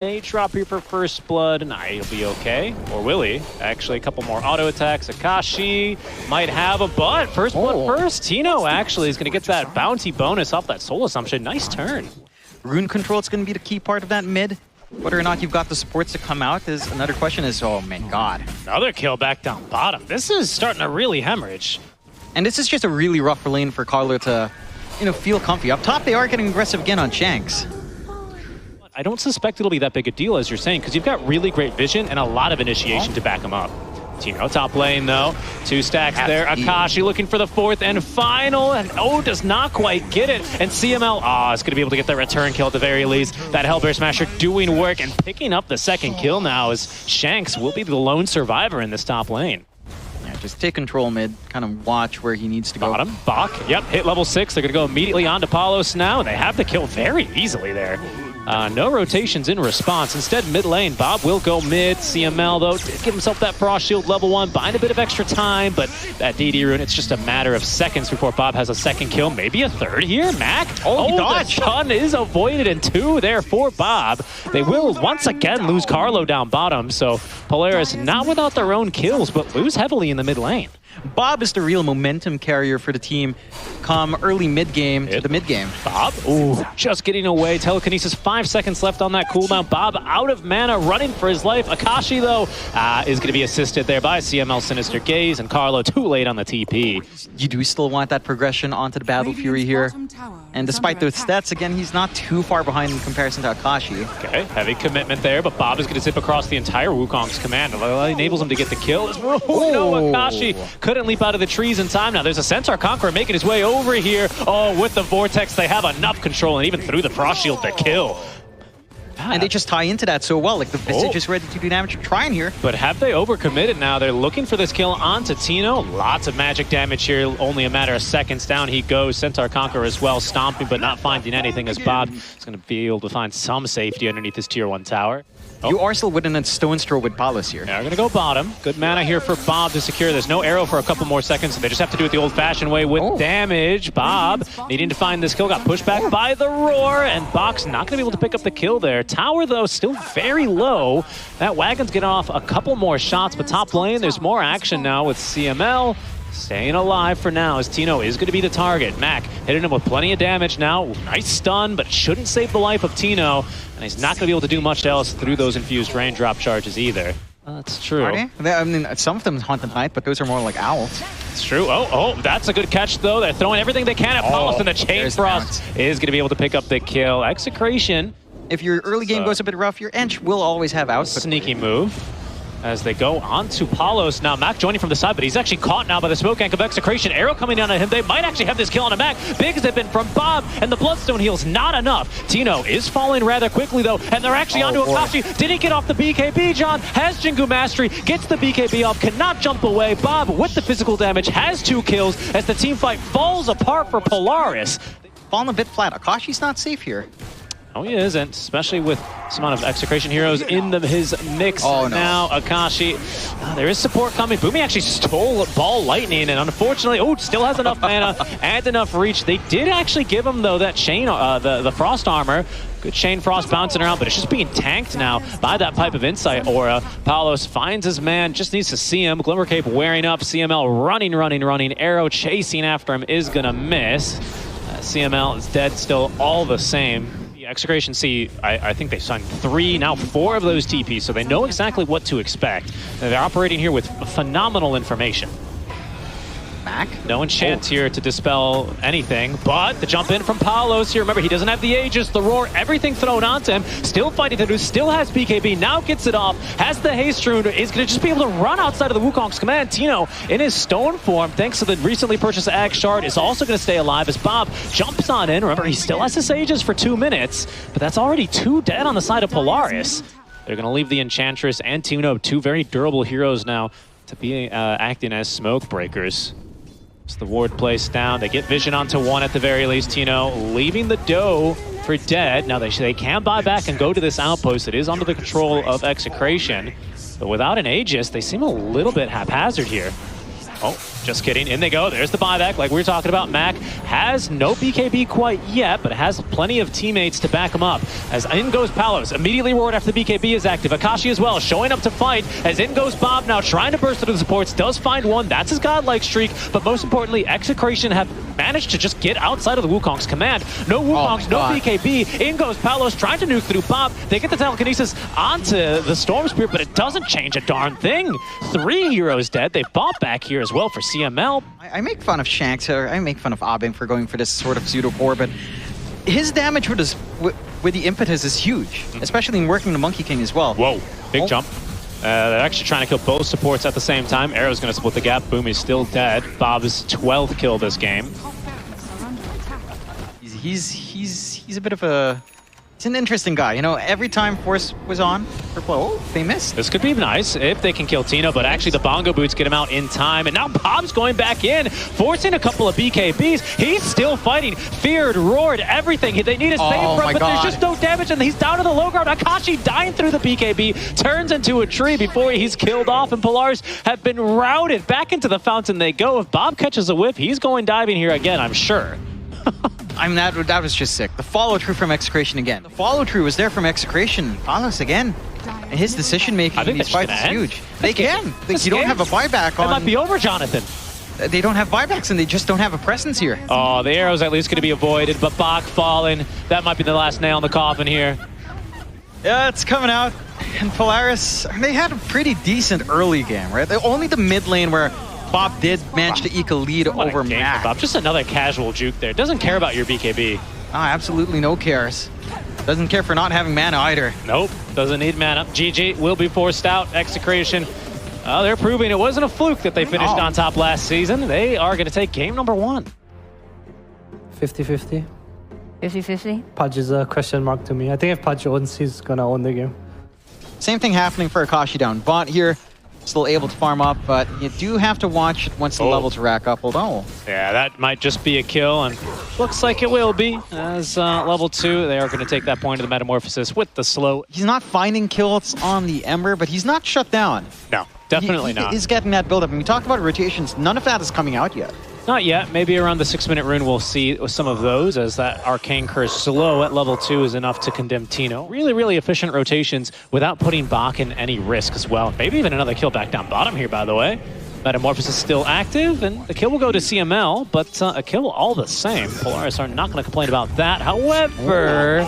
A drop here for first blood, and he'll be okay. Or will he? Actually, a couple more auto attacks. Akashi might have a butt. First blood first. Tino actually is going to get that bounty bonus off that soul assumption. Nice turn. Rune control is going to be the key part of that mid. Whether or not you've got the supports to come out is another question. Oh my god. Another kill back down bottom. This is starting to really hemorrhage. And this is just a really rough lane for Carlo to, feel comfy. Up top, they are getting aggressive again on Shanks. I don't suspect it'll be that big a deal, as you're saying, because you've got really great vision and a lot of initiation to back him up. Tino top lane, though. 2 stacks there. Akashi looking for the 4th and final. And does not quite get it. And CML, is going to be able to get that return kill at the very least. That Hellbear Smasher doing work and picking up the 2nd kill now, as Shanks will be the lone survivor in this top lane. Yeah, just take control mid, kind of watch where he needs to go. Bottom, Bach, yep, hit level 6. They're going to go immediately on to Palos now. They have the kill very easily there. No rotations in response. Instead, mid lane, Bob will go mid. CML, though, did give himself that Frost Shield level 1, buying a bit of extra time, but that DD rune, it's just a matter of seconds before Bob has a 2nd kill, maybe a 3rd here. Mac, the stun is avoided, and 2 there for Bob. They will once again lose Carlo down bottom, so Polaris not without their own kills, but lose heavily in the mid lane. Bob is the real momentum carrier for the team come early mid-game to the mid-game. Bob, just getting away. Telekinesis, 5 seconds left on that cooldown. Bob out of mana, running for his life. Akashi, though, is going to be assisted there by CML Sinister Gaze, and Carlo too late on the TP. You do still want that progression onto the Battle Fury here. And despite those stats, again, he's not too far behind in comparison to Akashi. Okay, heavy commitment there, but Bob is going to zip across the entire Wukong's command. It enables him to get the kill. No, Akashi couldn't leap out of the trees in time. Now there's a Centaur Conqueror making his way over here. With the Vortex, they have enough control, and even through the Frost Shield to kill. And they just tie into that so well. Like, the Visage is ready to do damage. They're trying here. But have they overcommitted now? They're looking for this kill onto Tino. Lots of magic damage here. Only a matter of seconds. Down he goes. Centaur Conqueror as well, stomping but not finding anything, as Bob is going to be able to find some safety underneath his tier 1 tower. You are still within a stone's throw with Palos here. They're going to go bottom. Good mana here for Bob to secure. There's no arrow for a couple more seconds, so they just have to do it the old-fashioned way with damage. Bob needing to find this kill, got pushed back by the roar, and Bach's not going to be able to pick up the kill there. Tower, though, still very low. That wagon's getting off a couple more shots, but top lane, there's more action now with CML. Staying alive for now, as Tino is going to be the target. Mac hitting him with plenty of damage now. Nice stun, but shouldn't save the life of Tino. And he's not going to be able to do much else through those infused raindrop charges either. That's true. Are they? I mean, some of them hunt at night, but those are more like owls. It's true. That's a good catch, though. They're throwing everything they can at Palos, and the Chain Frost is going to be able to pick up the kill. Execration. If your early game goes a bit rough, your Ench will always have out. Sneaky move. As they go on to Palos. Now, Mac joining from the side, but he's actually caught now by the smoke gank of Execration. Arrow coming down on him. They might actually have this kill on a Mac. Big zip in from Bob, and the Bloodstone heals not enough. Tino is falling rather quickly, though, and they're actually onto Akashi. Didn't get off the BKB, John. Has Jingu Mastery, gets the BKB off, cannot jump away. Bob, with the physical damage, has 2 kills as the team fight falls apart for Polaris. Falling a bit flat. Akashi's not safe here. Oh, he isn't, especially with some amount of Execration heroes in his mix. Now, Akashi, there is support coming. Boomy actually stole Ball Lightning, and unfortunately, still has enough mana and enough reach. They did actually give him, though, that chain, the Frost armor. Good Chain Frost bouncing around, but it's just being tanked now by that Pipe of Insight aura. Palos finds his man, just needs to see him. Glimmer Cape wearing up. CML running. Arrow chasing after him is going to miss. CML is dead still all the same. Execration I think they signed 3, now 4 of those TPs, so they know exactly what to expect. They're operating here with phenomenal information. Mac? No enchant here to dispel anything, but the jump in from Palos here. Remember, he doesn't have the Aegis, the Roar, everything thrown onto him. Still fighting to do, still has BKB, now gets it off, has the Haste Rune, is going to just be able to run outside of the Wukong's command. Tino, in his stone form, thanks to the recently purchased Ag Shard, is also going to stay alive as Bob jumps on in. Remember, he still has his Aegis for 2 minutes, but that's already 2 dead on the side of Polaris. They're going to leave the Enchantress and Tino, 2 very durable heroes now, to be acting as smoke breakers. The ward placed down. They get vision onto 1 at the very least. Tino leaving the dough for dead. Now they can buy back and go to this outpost. It is under the control of Execration. But without an Aegis, they seem a little bit haphazard here. Oh, just kidding. In they go. There's the buyback like we were talking about. Mac has no BKB quite yet, but has plenty of teammates to back him up. As in goes Palos. Immediately reward after the BKB is active. Akashi as well, showing up to fight. As in goes Bob now, trying to burst into the supports. Does find one. That's his godlike streak. But most importantly, Execration have managed to just get outside of the Wukong's command. No Wukong's, no BKB. In goes Palos, trying to nuke through Bob. They get the telekinesis onto the Storm Spirit, but it doesn't change a darn thing. 3 heroes dead. They bought back here as well for CML. I make fun of Shanks, or I make fun of Abing for going for this sort of pseudo core, but his damage with the impetus is huge, especially in working the Monkey King as well. Whoa, big jump. They're actually trying to kill both supports at the same time. Arrow's going to split the gap. Boom is still dead. Bob is 12th kill this game. He's a bit of a... He's an interesting guy. You know, every time Force was on for play, they missed. This could be nice if they can kill Tino, but actually the bongo boots get him out in time. And now Bob's going back in, forcing a couple of BKBs. He's still fighting. Feared, roared, everything. They need a save from, but there's just no damage, and he's down to the low ground. Akashi dying through the BKB, turns into a tree before he's killed off, and Polaris have been routed. Back into the fountain they go. If Bob catches a whiff, he's going diving here again, I'm sure. I mean, that was just sick. The follow-through from Execration again. The follow-through was there from Execration. Palos again. And his decision-making in these fights is huge. They can. You don't have a buyback on... It might be over, Jonathan. They don't have buybacks, and they just don't have a presence here. Oh, the arrow's at least going to be avoided, but Bach falling. That might be the last nail in the coffin here. Yeah, it's coming out. And Polaris, they had a pretty decent early game, right? Only the mid lane where Bob did manage to eke a lead over Mac. Bob, just another casual juke there. Doesn't care about your BKB. Absolutely no cares. Doesn't care for not having mana either. Nope, doesn't need mana. GG will be forced out. Execration, they're proving it wasn't a fluke that they finished on top last season. They are going to take game number 1. 50-50. 50-50? Pudge is a question mark to me. I think if Pudge owns, he's going to own the game. Same thing happening for Akashi down bot here. Still able to farm up, but you do have to watch once the levels rack up. Although, yeah, that might just be a kill, and looks like it will be. As level 2, they are going to take that point of the Metamorphosis with the slow. He's not finding kills on the Ember, but he's not shut down. No, definitely not. He's getting that build up. And we talked about rotations. None of that is coming out yet. Not yet. Maybe around the 6-minute rune we'll see some of those, as that Arcane Curse slow at level 2 is enough to condemn Tino. Really, really efficient rotations without putting Bach in any risk as well. Maybe even another kill back down bottom here, by the way. Metamorphosis still active, and the kill will go to CML, but a kill all the same. Polaris are not going to complain about that. However,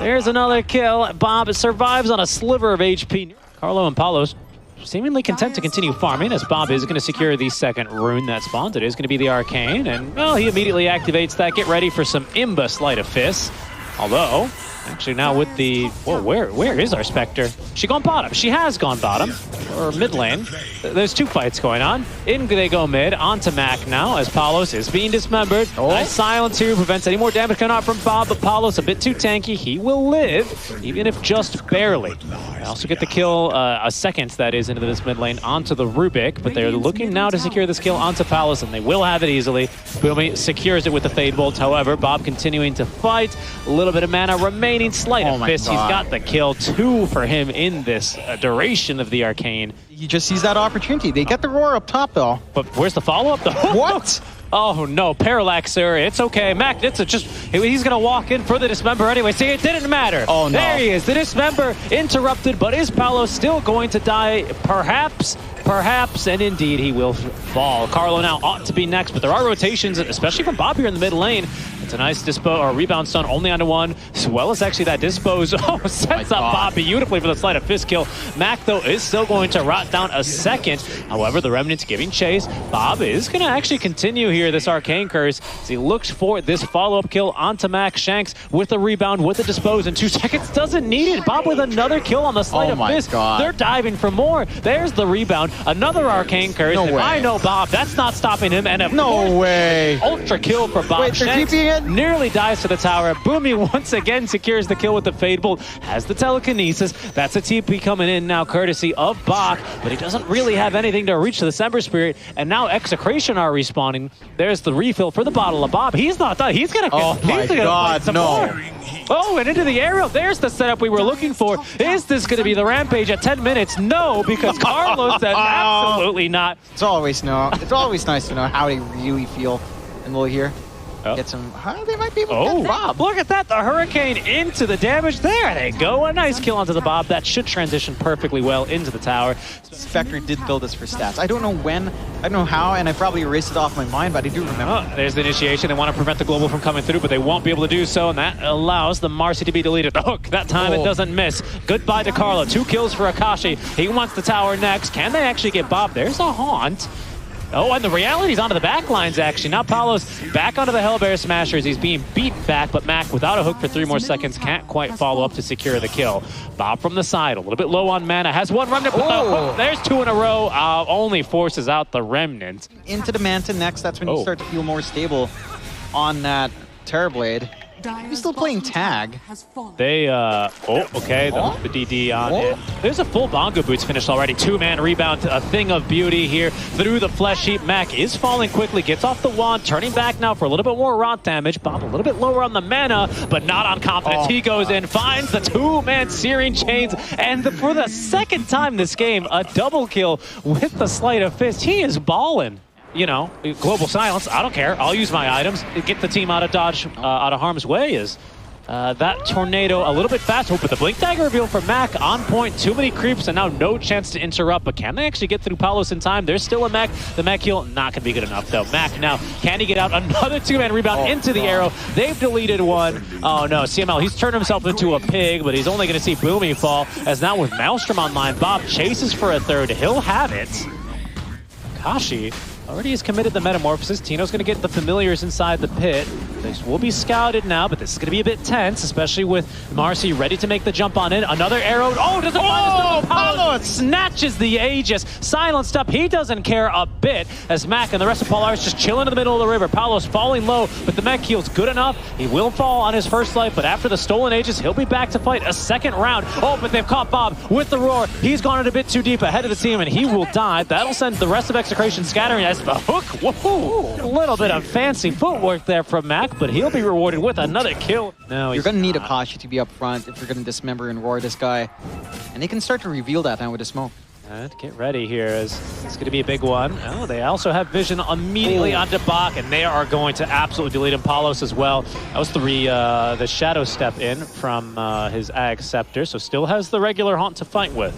there's another kill. Bob survives on a sliver of HP. Carlo and Palos seemingly content to continue farming, as Bob is going to secure the second rune that spawned. It is going to be the Arcane, and, well, he immediately activates that. Get ready for some Imba Sleight of Fist. Although, actually now with the... Whoa, where is our Spectre? She gone bottom. She has gone bottom. Or mid lane. There's 2 fights going on. In they go mid. Onto Mac now, as Palos is being dismembered. Nice silence here. Prevents any more damage coming out from Bob, but Palos a bit too tanky. He will live, even if just barely. They also get the kill, a second, that is, into this mid lane onto the Rubik, but they're looking now to secure this kill onto Palos, and they will have it easily. Boomy secures it with the Fade Bolt. However, Bob continuing to fight. A little bit of mana remaining. Sleight of Fist. He's got the kill. 2 for him in this duration of the Arcane. He just sees that opportunity. They get the roar up top, though. But where's the follow-up, though? What? Oh, no. Parallax, sir. It's okay. Mac, he's going to walk in for the Dismember anyway. See, it didn't matter. Oh, no. There he is. The Dismember interrupted, but is Paolo still going to die? Perhaps, and indeed he will fall. Carlo now ought to be next, but there are rotations, especially from Bob here in the mid lane. It's a nice rebound stun only onto 1, as well as actually that dispose. Sets up Bob beautifully for the Sleight of Fist kill. Mac, though, is still going to rot down a second. However, the Remnant's giving chase. Bob is going to actually continue here this Arcane Curse as he looks for this follow-up kill onto Mac. Shanks with the rebound, with the dispose in 2 seconds. Doesn't need it. Bob with another kill on the Sleight of Fist. They're diving for more. There's the rebound. Another Arcane Curse. No way. I know Bob. That's not stopping him. And no way. Ultra kill for Bob. Wait, they're TPing it. Nearly dies to the tower. Boomy once again secures the kill with the Fade Bolt. Has the telekinesis. That's a TP coming in now, courtesy of Bach. But he doesn't really have anything to reach the December Spirit. And now Execration are respawning. There's the refill for the bottle of Bob. He's not done. He's gonna. Oh my God! No. Oh, and into the aerial. There's the setup we were looking for. Is this going to be the rampage at 10 minutes? No, because Carlos said absolutely not. It's always nice to know how they really feel. And we'll hear. Get some. They might be able to get Bob. Look at that. The Hurricane into the damage. There they go. A nice kill onto the Bob. That should transition perfectly well into the tower. Spectre did build this for stats. I don't know when, I don't know how, and I probably erased it off my mind, but I do remember. There's the initiation. They want to prevent the global from coming through, but they won't be able to do so, and that allows the Marcy to be deleted. The hook. That time it doesn't miss. Goodbye to Carlo. 2 kills for Akashi. He wants the tower next. Can they actually get Bob? There's a haunt. Oh, and the reality's onto the back lines, actually. Now Paolo's back onto the Hellbear Smashers. He's being beat back, but Mac, without a hook for 3 more seconds, can't quite follow up to secure the kill. Bob from the side, a little bit low on mana. Has 1 remnant, but the hook, there's 2 in a row. Only forces out the remnant. Into the Manta next, that's when you start to feel more stable on that Terrorblade. He's still playing tag. They, okay, the DD on it. There's a full Bongo Boots finish already. 2-man rebound, a thing of beauty here through the flesh heap. Mac is falling quickly, gets off the wand, turning back now for a little bit more rot damage. Bob a little bit lower on the mana, but not on confidence. He goes in, finds the 2-man Searing Chains, and for the second time this game, a double kill with the Sleight of Fist. He is balling. You know, global silence, I don't care. I'll use my items. Get the team out of dodge, out of harm's way is that tornado a little bit faster. But the Blink Dagger reveal for Mac on point. Too many creeps and now no chance to interrupt. But can they actually get through Palos in time? There's still a Mac. The Mac heal not going to be good enough though. Mac now, can he get out? Another 2-man rebound into the arrow. They've deleted 1. Oh no, CML, he's turned himself into a pig, but he's only going to see Boomy fall. As now with Maelstrom online, Bob chases for a 3rd. He'll have it. Kashi already has committed the Metamorphosis. Tino's going to get the familiars inside the pit. This will be scouted now, but this is going to be a bit tense, especially with Marcy ready to make the jump on in. Another arrow. Oh, doesn't find Paolo snatches the Aegis. Silenced up. He doesn't care a bit as Mac and the rest of Polaris just chilling in the middle of the river. Paolo's falling low, but the mech heal's good enough. He will fall on his first life, but after the stolen Aegis, he'll be back to fight a 2nd round. Oh, but they've caught Bob with the roar. He's gone in a bit too deep ahead of the team, and he will die. That'll send the rest of Execration scattering as the hook. Whoa! A little bit of fancy footwork there from Mac, but he'll be rewarded with another kill. No, you're going to need Akashi to be up front if you're going to dismember and roar this guy. And he can start to reveal that now with the smoke. Get ready here, as it's going to be a big one. Oh, they also have vision immediately onto Bach, and they are going to absolutely delete him. Palos as well. That was the Shadow Step in from his Ag Scepter, so still has the regular Haunt to fight with.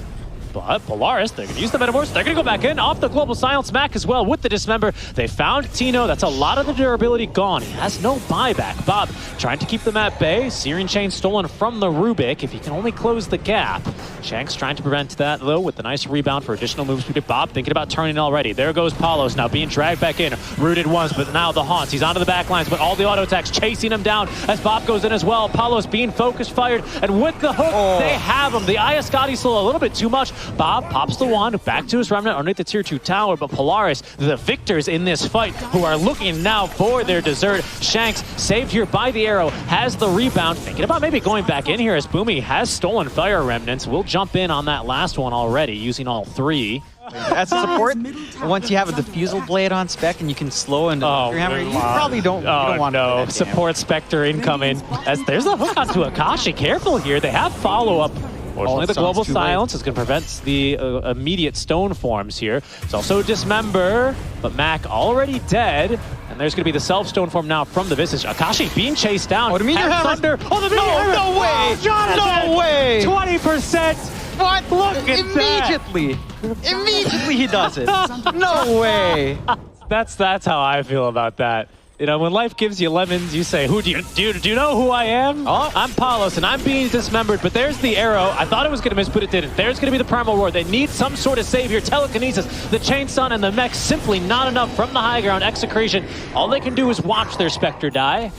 But Polaris, they're going to use the Metamorphosis. They're going to go back in off the Global Silence. Mac as well with the Dismember. They found Tino. That's a lot of the durability gone. He has no buyback. Bob trying to keep them at bay. Searing Chain stolen from the Rubik. If he can only close the gap. Shanks trying to prevent that, though, with the nice rebound for additional moves. Bob thinking about turning already. There goes Palos now being dragged back in. Rooted once, but now the haunts. He's onto the back lines, but all the auto attacks chasing him down as Bob goes in as well. Palos being focused, fired, and with the hook, they have him. The Ayascati slow a little bit too much. Bob pops the wand back to his remnant underneath the tier 2 tower, but Polaris, the victors in this fight, who are looking now for their dessert. Shanks, saved here by the arrow, has the rebound. Thinking about maybe going back in here as Boomy has stolen fire remnants. We'll jump in on that last one already, using all 3. As a support, once you have a Diffusal Blade on spec and you can slow into your hammer, you probably don't, you don't want to support Spectre incoming. As there's a hook onto Akashi. Careful here. They have follow-up. Fortunately, the Global Silence is going to prevent the immediate stone forms here. It's also Dismember, but Mac already dead. And there's going to be the self-stone form now from the Visage. Akashi being chased down. Oh, the Meteor Hammer! Thunder. Oh, the Meteor Hammer! No way! Oh, Jonathan! No way! 20%! What? Look at Immediately! that! Immediately he does it! No way! That's how I feel about that. You know, when life gives you lemons, you say, "Who do you know who I am?" Oh. I'm Palos, and I'm being dismembered. But there's the arrow. I thought it was going to miss, but it didn't. There's going to be the Primal Roar. They need some sort of save here. Telekinesis, the Chain Sun, and the mech simply not enough from the high ground. Execration, all they can do is watch their Spectre die.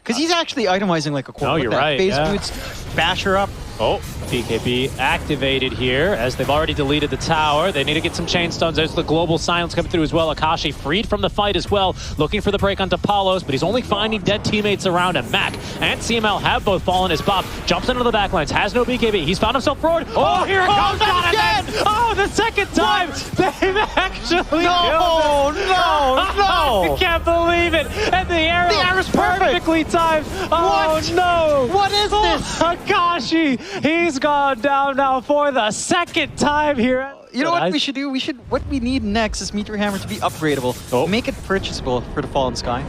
Because he's actually itemizing like a core. No, you're right. Phase Boots, bash her up. Oh, BKB activated here as they've already deleted the tower. They need to get some chain stuns. There's the global silence coming through as well. Akashi freed from the fight as well, looking for the break onto Palos, but he's only finding dead teammates around him. Mac and CML have both fallen as Bob jumps into the backlines, has no BKB. He's found himself forward. Oh, here it comes again! Oh, the second time they've actually killed it. I can't believe it. And the arrow's perfectly timed. Oh, no. What is this? Akashi, he's gone down now for the second time here. You know what we should do? What we need next is Meteor Hammer to be upgradable. Make it purchasable for the Fallen Sky.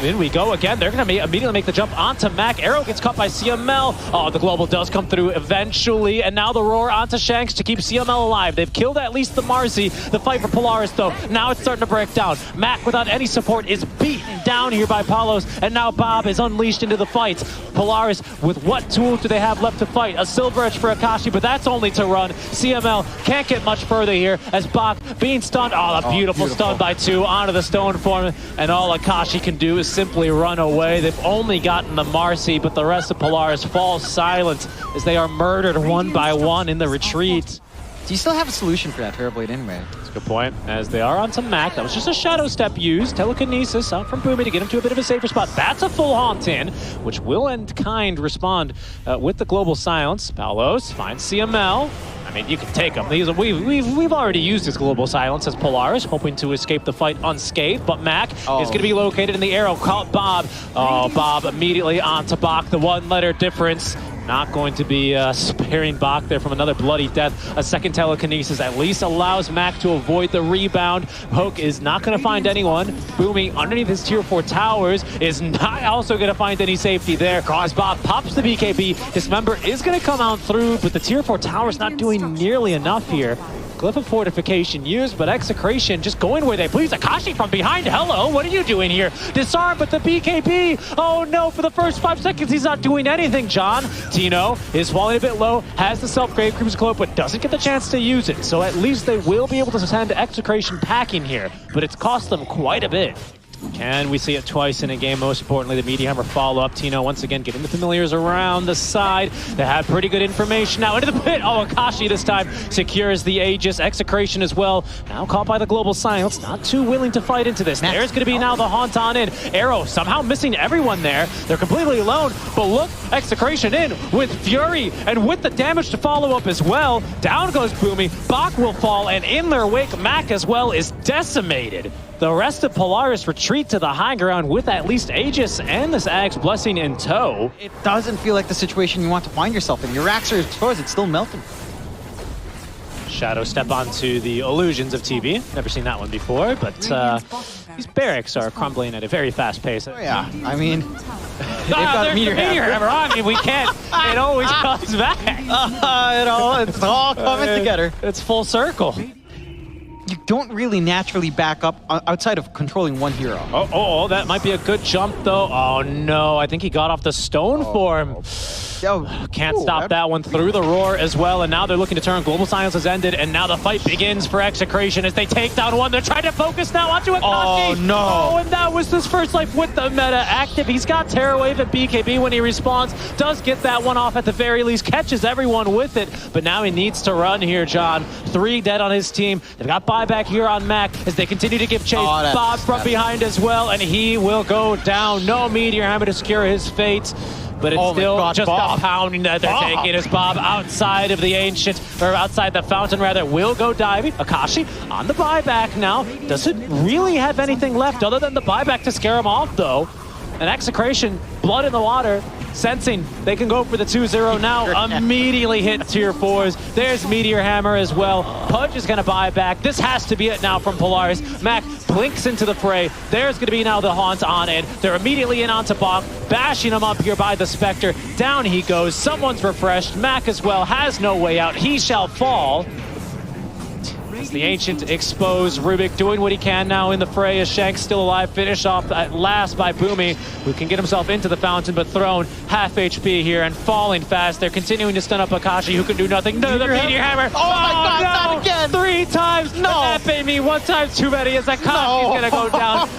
In we go again. They're going to immediately make the jump onto Mac. Arrow gets caught by CML. Oh, the global does come through eventually. And now the roar onto Shanks to keep CML alive. They've killed at least the Marcy. The fight for Polaris, though, now it's starting to break down. Mac, without any support, is beaten down here by Palos. And now Bob is unleashed into the fight. Polaris, with what tools do they have left to fight? A Silver Edge for Akashi, but that's only to run. CML can't get much further here as Bach being stunned. Oh, a beautiful stun by 2 onto the stone form. And all Akashi can do is simply run away. They've only gotten the Marcy, but the rest of Polaris falls silent as they are murdered one by one in the retreat. Do you still have a solution for that Terrorblade anyway? That's a good point. As they are onto Mac, that was just a shadow step used. Telekinesis out from Boomy to get him to a bit of a safer spot. That's a full haunt in, which will end kind respond with the global silence. Palos finds CML. I mean, you can take them. We've already used this global silence as Polaris, hoping to escape the fight unscathed. But Mac is going to be located in the arrow. Caught Bob. Oh, Bob immediately onto Bach. The one-letter difference. Not going to be sparing Bach there from another bloody death. A second telekinesis at least allows Mac to avoid the rebound. Hook is not going to find anyone. Boomy underneath his tier 4 towers is not also going to find any safety there. As Bob pops the BKB, Dismember is going to come out through, but the tier 4 tower is not doing nearly enough here. Glyph of Fortification used, but Execration just going where they please. Akashi from behind. Hello, what are you doing here? Disarm, but the BKB. Oh no, for the first 5 seconds, he's not doing anything, John. Tino is falling a bit low, has the self-grave creeps cloak, but doesn't get the chance to use it. So at least they will be able to send Execration packing here, but it's cost them quite a bit. Can we see it twice in a game? Most importantly, the Meteor Hammer follow-up. Tino once again getting the familiars around the side. They have pretty good information now into the pit. Oh, Akashi this time secures the Aegis. Execration as well. Now caught by the global silence. Not too willing to fight into this. There's going to be now the haunt on in. Arrow somehow missing everyone there. They're completely alone. But look, Execration in with Fury and with the damage to follow up as well. Down goes Boomy. Bach will fall, and in their wake, Mac as well is decimated. The rest of Polaris retreat to the high ground with at least Aegis and this Ag's Blessing in tow. It doesn't feel like the situation you want to find yourself in. Your racks are exposed, it's still melting. Shadow step onto the illusions of TB. Never seen that one before, but these barracks are crumbling at a very fast pace. Oh, yeah, I mean, they've got a Meteor Hammer. I mean, we can't. It always comes back. It's all coming together. It's full circle. You don't really naturally back up outside of controlling one hero. Oh, that might be a good jump, though. Oh, no. I think he got off the stone form. Can't stop that one through the roar as well. And now they're looking to turn. Global Silence has ended. And now the fight begins for Execration as they take down one. They're trying to focus now onto Akashi. Oh, no. Oh, and that was his first life with the meta active. He's got Terror Wave at BKB when he responds. Does get that one off at the very least. Catches everyone with it. But now he needs to run here, John. 3 dead on his team. They've got buyback here on Mac as they continue to give chase. Bob from behind as well. And he will go down. No Meteor Hammer to secure his fate. But it's still just a pounding that they're taking as Bob outside of the ancient, or outside the fountain rather, will go diving. Akashi on the buyback now. Doesn't really have anything left other than the buyback to scare him off though. And Execration, blood in the water, sensing they can go for the 2-0 now, immediately hit tier 4s. There's Meteor Hammer as well. Pudge is going to buy back. This has to be it now from Polaris. Mac blinks into the fray. There's going to be now the haunt on it. They're immediately in onto Bach, bashing him up here by the Spectre. Down he goes. Someone's refreshed. Mac as well has no way out. He shall fall. As the Ancient exposed, Rubik doing what he can now in the fray as Shanks still alive, finished off at last by Boomy, who can get himself into the fountain, but thrown half HP here and falling fast. They're continuing to stun up Akashi, who can do nothing. No, the Meteor Hammer. Oh my God, no. not again. 3 times. No. That made me 1 time too many as Akashi's gonna go down.